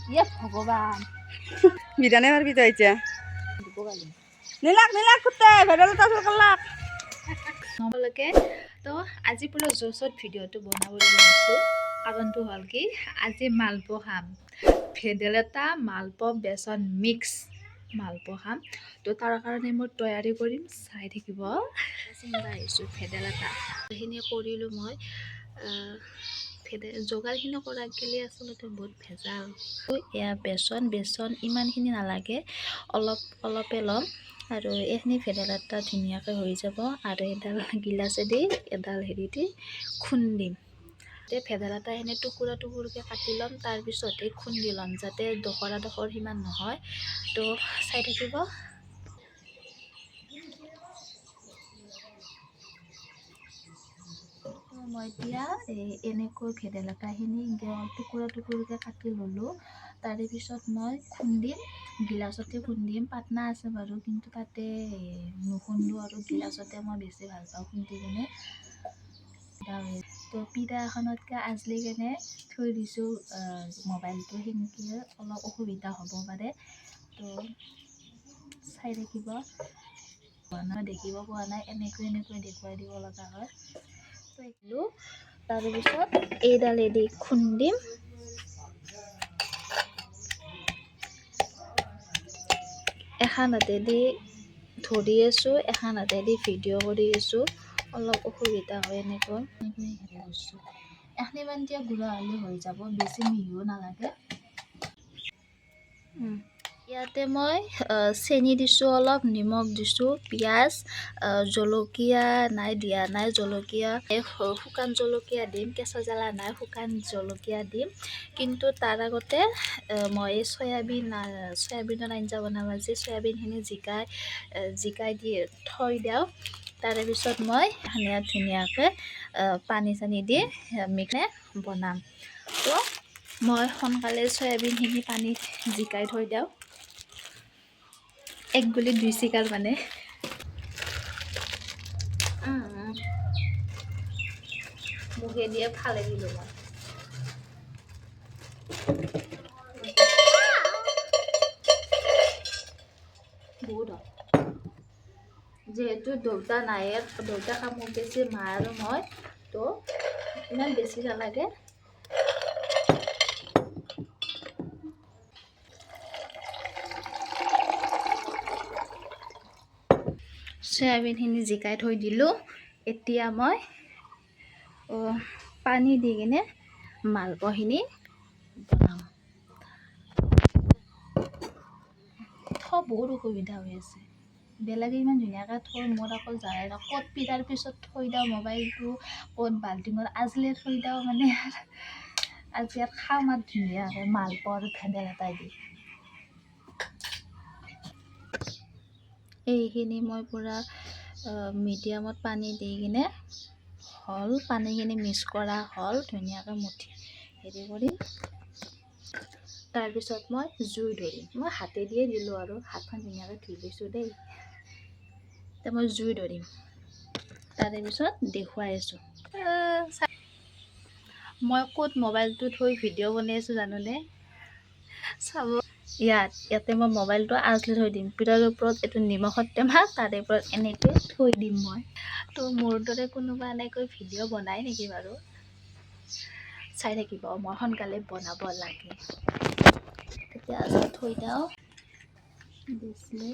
ইয়ে ভগৱান বিধানে মাৰবি তো আইছা নীলাক কুত্তে ভেদাইলতা চুৰ কৰলাক নবলকে তো আজি পুৰা জোচত ভিডিঅ'টো বনাবলৈ লৈছোঁ কাৰণটো হ'ল কি আজি মালপোৱা খাম ভেদাইলতা মালপোৱা বেচন মিক্স মালপোৱা খাম তো তাৰ কাৰণে মই তৈয়াৰী কৰিম চাই থাকিব চিন্তা আহিছোঁ ভেদাইলতা এইখিনি কৰিলোঁ মই যোগাৰখিনি কৰাৰ গেলি আচলতে বহুত ভেজাল এয়া বেচন ইমানখিনি নালাগে অলপে ল'ম আৰু এইখিনি ভেদাইলতা ধুনীয়াকৈ হৈ যাব আৰু এডাল গিলাচেদি এডাল হেৰি দি খুন্দিম ভেদাইলতা এনে টুকুৰাকৈ কাটি ল'ম তাৰপিছতে খুন্দি ল'ম যাতে ডখৰ সিমান নহয় তো চাই থাকিব মই এতিয়া এনেকৈ ভেদাইলতাখিনি টুকুৰাকৈ কাটি ল'লোঁ তাৰে পিছত মই খুন্দিম গিলাচতে খুন্দিম পাটনা আছে বাৰু কিন্তু তাতে নুখুন্দো আৰু গিলাচতে মই বেছি ভাল পাওঁ খুন্দি কিনে তো পিঠা এখনতকৈ আজলি কেনে থৈ দিছোঁ মোবাইলটো সেনেকৈ অলপ অসুবিধা হ'ব পাৰে তো চাই থাকিব দেখিব পোৱা নাই এনেকৈ দেখুৱাই দিব লগা হয় তাৰপিছত এইডালেদি খুন্দিম এখন হাতেদি ধৰি আছোঁ এখন হাতেদি ভিডিঅ' কৰি আছোঁ অলপ অসুবিধা হয় এনেকৈ কৰিছোঁ এখনিমান দিয়া গুড়া হ'লে হৈ যাব বেছি মিহিও নালাগে ইয়াতে মই চেনি দিছোঁ অলপ নিমখ দিছোঁ পিঁয়াজ জলকীয়া দিয়া নাই জলকীয়া শুকান জলকীয়া দিম কেঁচা জ্বালা নাই শুকান জলকীয়া দিম কিন্তু তাৰ আগতে মই চয়াবিনৰ আঞ্জা বনাম আজি চয়াবিনখিনি জিকাই দি থৈ দিওঁ তাৰে পিছত মই ধুনীয়াকৈ পানী চানি দি মিক্সে বনাম তো মই সোনকালে চয়াবিনখিনি পানীত জিকাই থৈ দিওঁ এক গুলি দুই চিকাৰ মানে মুখে দিয়ে ফালে দিলোঁ মই বহুত যিহেতু দেউতা নাই দেউতা কামত বেছি মা আৰু মই তো ইমান বেছি নালাগে চয়াবিনখিনি জিকাই থৈ দিলোঁ এতিয়া মই পানী দি কিনে মালপোৱাখিনি বনাম বহুত অসুবিধা হৈ আছে বেলেগে ইমান ধুনীয়াকৈ থৈ মোৰ আকৌ যায় ক'ত পিঠাৰ পিছত থৈ দিওঁ মোবাইলটো ক'ত বাল্টিঙত আজলে থৈ দিওঁ মানে আজি ইয়াত খাম আৰু ধুনীয়াকৈ মালপোৱা আৰু ভেদাইলতা দি এইখিনি মই পূৰা মিডিয়ামত পানী দি কিনে হ'ল পানীখিনি মিক্স কৰা হ'ল ধুনীয়াকৈ মুঠি হেৰি কৰি তাৰপিছত মই জুই ধৰিম মই হাতে দিয়ে দিলোঁ আৰু হাতখন ধুনীয়াকৈ ধুই লৈছোঁ দেই এতিয়া মই জুই ধৰিম তাৰে পিছত দেখুৱাই আছোঁ মই ক'ত মোবাইলটো থৈ ভিডিঅ' বনাই আছোঁ জানোনে চাব ইয়াতে মই মোবাইলটো আজলি থৈ দিম পিঠাৰ ওপৰত এইটো নিমখৰ টেমা তাৰে ওপৰত এনেকৈ থৈ দিম মই তো মোৰ দৰে কোনোবা এনেকৈ ভিডিঅ' বনাই নেকি বাৰু চাই থাকিব মই সোনকালে বনাব লাগে তেতিয়া আজি থৈ দিওঁ দিছিলে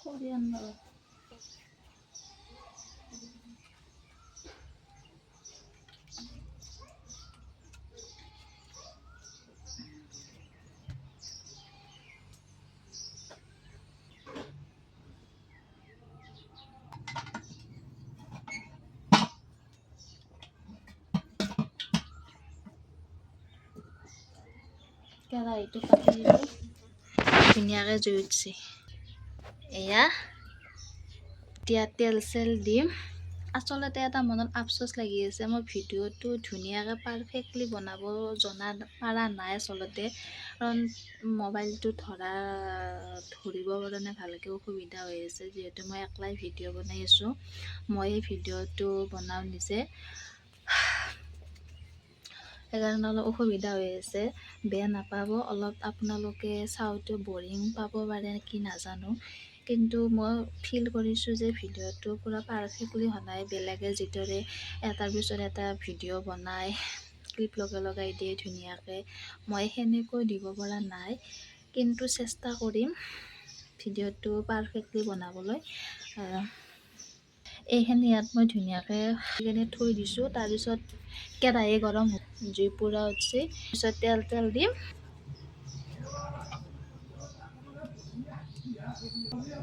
Koreaner. কেৰাহীটো পাতি দিলোঁ ধুনীয়াকৈ জুই উঠছে এয়া এতিয়া তেল চেল দিম আচলতে এটা মনত আফচোচ লাগি আছে মই ভিডিঅ'টো ধুনীয়াকৈ পাৰফেক্টলি বনাব জনা পাৰা নাই আচলতে কাৰণ মোবাইলটো ধৰিব কাৰণে ভালকৈ অসুবিধা হৈ আছে যিহেতু মই একলাই ভিডিঅ' বনাই আছোঁ মই এই ভিডিঅ'টো বনাওঁ নিজে সেইকাৰণে অলপ অসুবিধা হৈ আছে বেয়া নাপাব অলপ আপোনালোকে চাওঁতে বৰিং পাব পাৰে কি নাজানো কিন্তু মই ফিল কৰিছোঁ যে ভিডিঅ'টো পূৰা পাৰফেক্টলি বনাই বেলেগে যিদৰে এটাৰ পিছত এটা ভিডিঅ' বনাই ক্লিপ লগাই দিয়ে ধুনীয়াকৈ মই সেনেকৈ দিব পৰা নাই কিন্তু চেষ্টা কৰিম ভিডিঅ'টো পাৰফেক্টলি বনাবলৈ এইখিনি ইয়াত মই ধুনীয়াকৈ থৈ দিছোঁ তাৰপিছত কেৰাহী গৰম জুই পুৰা উঠছে পিছত তেল দিম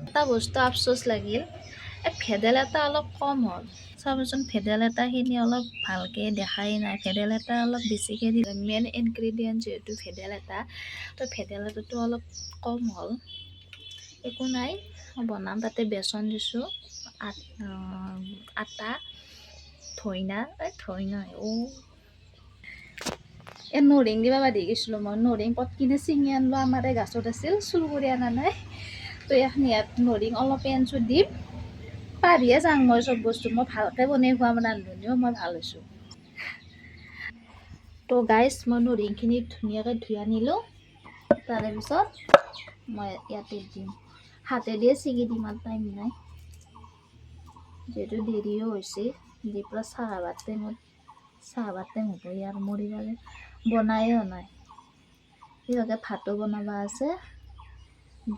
এটা বস্তু আফচোচ লাগিল ভেদাইলতা অলপ কম হ'ল চাবচোন ভেদাইলতাখিনি অলপ ভালকৈ দেখাই নাই ভেদাইলতা অলপ বেছিকৈ দি মেইন ইনগ্ৰিডিয়েণ্ট যিহেতু ভেদাইলতা তো ভেদাইলতাটো অলপ কম হ'ল একো নাই বনাম তাতে বেচন দিছোঁ আটা থৈনা এই নৰিং দিবা বাদি গৈছিলোঁ মই নৰিং পটকিনে ছিঙি আনিলোঁ আমাৰ এই গাছত আছিল চুৰ কৰি অনা নাই তো এখন ইয়াত নৰিং অলপ আনিছোঁ দিম পাৰিয়ে যাওঁ মই চব বস্তু মই ভালকৈ বনাই খোৱা মানে ৰান্ধনিও মই ভাল হৈছোঁ তো গাইজ মই নৰিংখিনি ধুনীয়াকৈ ধুই আনিলোঁ তাৰে পিছত মই ইয়াতে দিম হাতেদিয়ে ছিঙি দিম আৰু টাইম নাই যিহেতু দেৰিও হৈছে দি পেলাই চাহ ভাত টাইম হ'ব ইয়াৰ মৰি লাগে বনায়ো নাই সিহঁতে ভাতো বনাব আছে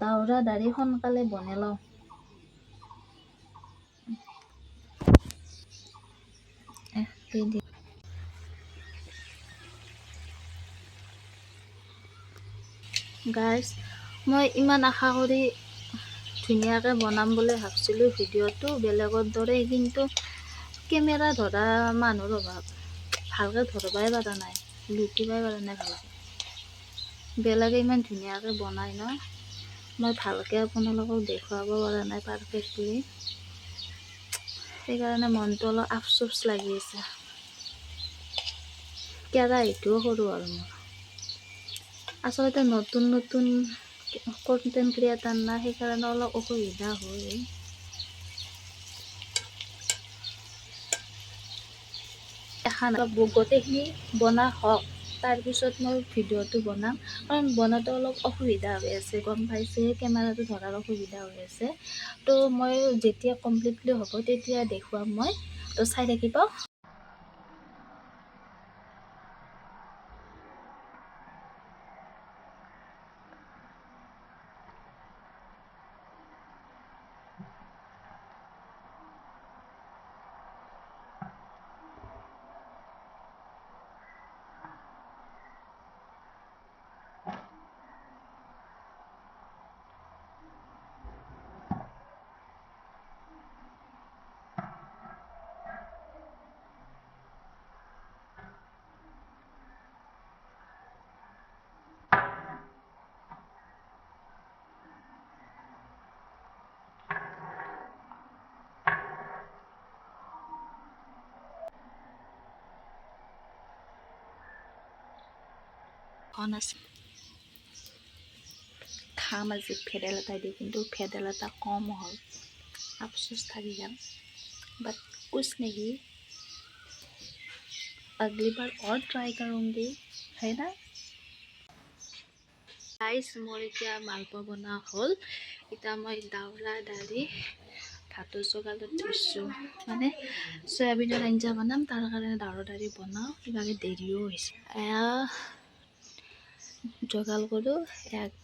দাউৰা দাৰি সোনকালে বনাই লওঁ গাইজ মই ইমান আশা কৰি ধুনীয়াকৈ বনাম বুলি ভাবিছিলোঁ ভিডিঅ'টো বেলেগৰ দৰে কিন্তু কেমেৰা ধৰা মানুহৰ অভাৱ ভালকৈ ধৰিবই পৰা নাই লুটিবই পৰা নাই ভালকৈ বেলেগে ইমান ধুনীয়াকৈ বনাই ন মই ভালকৈ আপোনালোকক দেখুৱাব পৰা নাই পাৰফেক্টলি সেইকাৰণে মনটো অলপ আফচোচ লাগি আছে কেৰাহীটোও সৰু হ'ল মোৰ আচলতে নতুন কণ্টেণ্ট ক্ৰিয়েটাৰ না সেইকাৰণে অলপ অসুবিধা হয় গোটেইখিনি বনা হওক তাৰপিছত মই ভিডিঅ'টো বনাম কাৰণ বনাওঁতে অলপ অসুবিধা হৈ আছে গম পাইছে কেমেৰাটো ধৰাৰ অসুবিধা হৈ আছে তো মই যেতিয়া কমপ্লিটলি হ'ব তেতিয়া দেখুৱাম মই তো চাই থাকিব আছে খাম আজি ভেদাইলতা দি কিন্তু ভেদাইলতা কম হ'ল আফচোচ থাকি গ'ল বাট कुछ नहीं अगली बार और ट्राई करूँगी है ना गाइस মোৰ এতিয়া মালপোৱা বনোৱা হ'ল এতিয়া মই দাউৰা দাৰি ভাতৰ চোগালত থৈছোঁ মানে চয়াবিনৰ আঞ্জা বনাম তাৰ কাৰণে দাউৰা দাৰি বনাওঁ কিবাকৈ দেৰিও হৈছে যোগাৰ কৰোঁ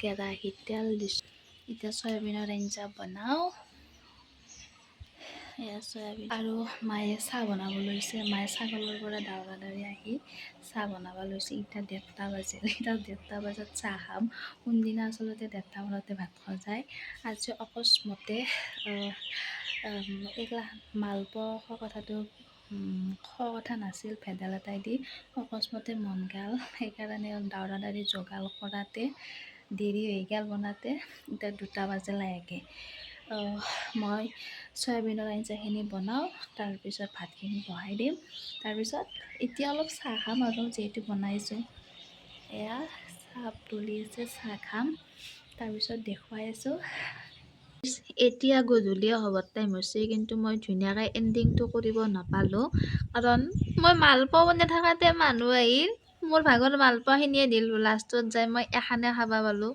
কেৰাহীত তেল দিছোঁ এতিয়া চয়াবিনৰ আঞ্জা বনাওঁ চয়াবিন আৰু মায়ে চাহ বনাব লৈছে মায়ে ছাগলৰ পৰা দাউৰা দাউৰি আহি চাহ বনাব লৈছে এতিয়া 1:30 বাজিল এতিয়া 1:30 বজাত চাহ খাম কোনদিনা আচলতে 1:30 বজাতে ভাত খোৱা যায় আজি অকস্মাতে এইগিলা মালপোৱা খোৱা কথাটো কথা নাছিল ভেদাইলতাই দি অকস্মাতে মন গ'ল সেইকাৰণে দৌৰা যোগাৰ কৰাতে দেৰি হৈ গ'ল বনাওঁতে এতিয়া 2টা বাজে লাহেকৈ মই চয়াবিনৰ আঞ্জাখিনি বনাওঁ তাৰপিছত ভাতখিনি বহাই দিম তাৰপিছত এতিয়া অলপ চাহ খাম আৰু যিহেতু বনাইছোঁ এয়া চাহ তুলি আছে চাহ খাম তাৰপিছত দেখুৱাই আছোঁ এতিয়া গধূলি হ'বৰ টাইম হৈছে কিন্তু মই ধুনীয়াকৈ এণ্ডিংটো কৰিব নাপালোঁ কাৰণ মই মালপোৱা বনাই থাকোঁতে মানুহ আহিল মোৰ ভাগৰ মালপোৱাখিনিয়ে দিলোঁ লাষ্টত যাই মই এখানে খাব পালোঁ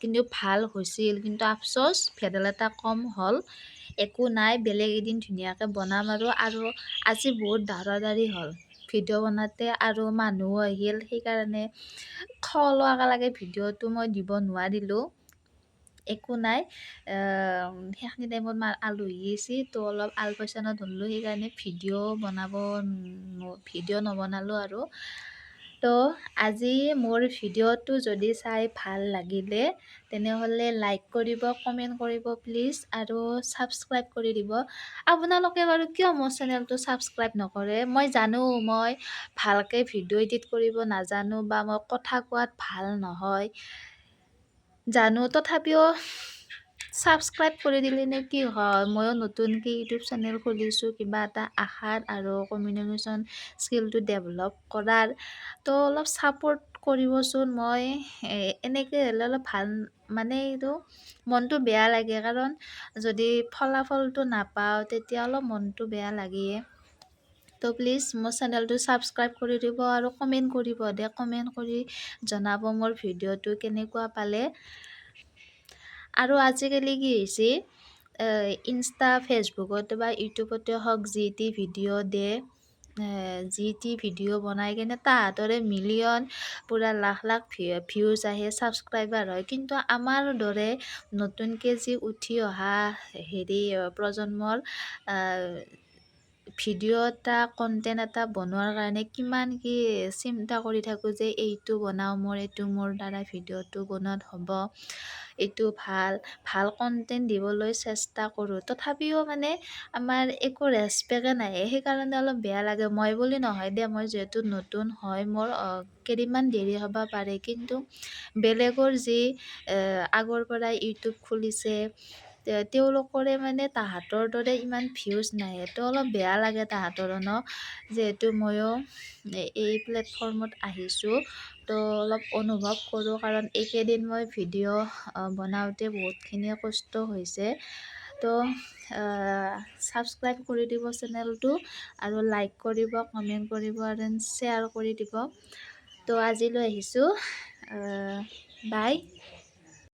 কিন্তু ভাল হৈছিল কিন্তু আফচোচ ভেদাইলতা কম হ'ল একো নাই বেলেগ এদিন ধুনীয়াকৈ বনাম আৰু আজি বহুত দৌৰা হ'ল ভিডিঅ' বনাওঁতে আৰু মানুহো আহিল সেইকাৰণে খোৱা লোৱা লাগে ভিডিঅ'টো মই দিব নোৱাৰিলোঁ একো নাই সেইখিনি টাইমত আলহী আহিছে তো অলপ আলপৈচানত ধৰিলোঁ সেইকাৰণে ভিডিঅ' নবনালোঁ আৰু তো আজি মোৰ ভিডিঅ'টো যদি চাই ভাল লাগিলে তেনেহ'লে লাইক কৰিব কমেণ্ট কৰিব প্লিজ আৰু ছাবস্ক্ৰাইব কৰি দিব আপোনালোকে বাৰু কিয় মোৰ চেনেলটো ছাবস্ক্ৰাইব নকৰে মই জানো মই ভালকৈ ভিডিঅ' এডিট কৰিব নাজানো বা মই কথা কোৱাত ভাল নহয় জানো তথাপিও ছাবস্ক্ৰাইব কৰি দিলেনো কি হয় ময়ো নতুনকৈ ইউটিউব চেনেল খুলিছোঁ কিবা এটা আশাত আৰু কমিউনিকেশ্যন স্কিলটো ডেভেলপ কৰাৰ তো অলপ ছাপোৰ্ট কৰিবচোন মই এনেকৈ হ'লে অলপ ভাল মানে এইটো মনটো বেয়া লাগে কাৰণ যদি ফলাফলটো নাপাওঁ তেতিয়া অলপ মনটো বেয়া লাগে তো প্লিজ মোৰ চেনেলটো ছাবস্ক্ৰাইব কৰি দিব আৰু কমেণ্ট কৰিব কমেণ্ট কৰি জনাব মোৰ ভিডিঅ'টো কেনেকুৱা পালে আৰু আজিকালি কি হৈছে ইনষ্টা ফেচবুকত বা ইউটিউবতে হওক যি টি ভিডিঅ' যি টি ভিডিঅ' বনাই কিনে তাহাঁতৰে মিলিয়ন পূৰা লাখ ভিউজ আহে ছাবস্ক্ৰাইবাৰ হয় কিন্তু আমাৰ দৰে নতুনকৈ যি উঠি অহা প্ৰজন্মৰ ভিডিঅ' এটা কণ্টেণ্ট এটা বনোৱাৰ কাৰণে কিমান কি চিন্তা কৰি থাকোঁ যে এইটো বনাওঁ এইটো মোৰ দ্বাৰা ভিডিঅ'টো বনোৱাত হ'ব এইটো ভাল কণ্টেণ্ট দিবলৈ চেষ্টা কৰোঁ তথাপিও মানে আমাৰ একো ৰেচপেক্টে নাহে সেইকাৰণে অলপ বেয়া লাগে মই বুলি নহয় মই যিহেতু নতুন হয় মোৰ কেইদিনমান দেৰি হ'ব পাৰে কিন্তু বেলেগৰ যি আগৰ পৰাই ইউটিউব খুলিছে তেওঁলোকৰে মানে তাহাঁতৰ দৰে ইমান ভিউজ নাহে তো অলপ বেয়া লাগে তাহাঁতৰো যিহেতু ময়ো এই প্লেটফৰ্মত আহিছোঁ তো অলপ অনুভৱ কৰোঁ কাৰণ এইকেইদিন মই ভিডিঅ' বনাওঁতে বহুতখিনি কষ্ট হৈছে তো ছাবস্ক্ৰাইব কৰি দিব চেনেলটো আৰু লাইক কৰিব কমেণ্ট কৰিব আৰু শ্বেয়াৰ কৰি দিব তো আজিলৈ আহিছোঁ বাই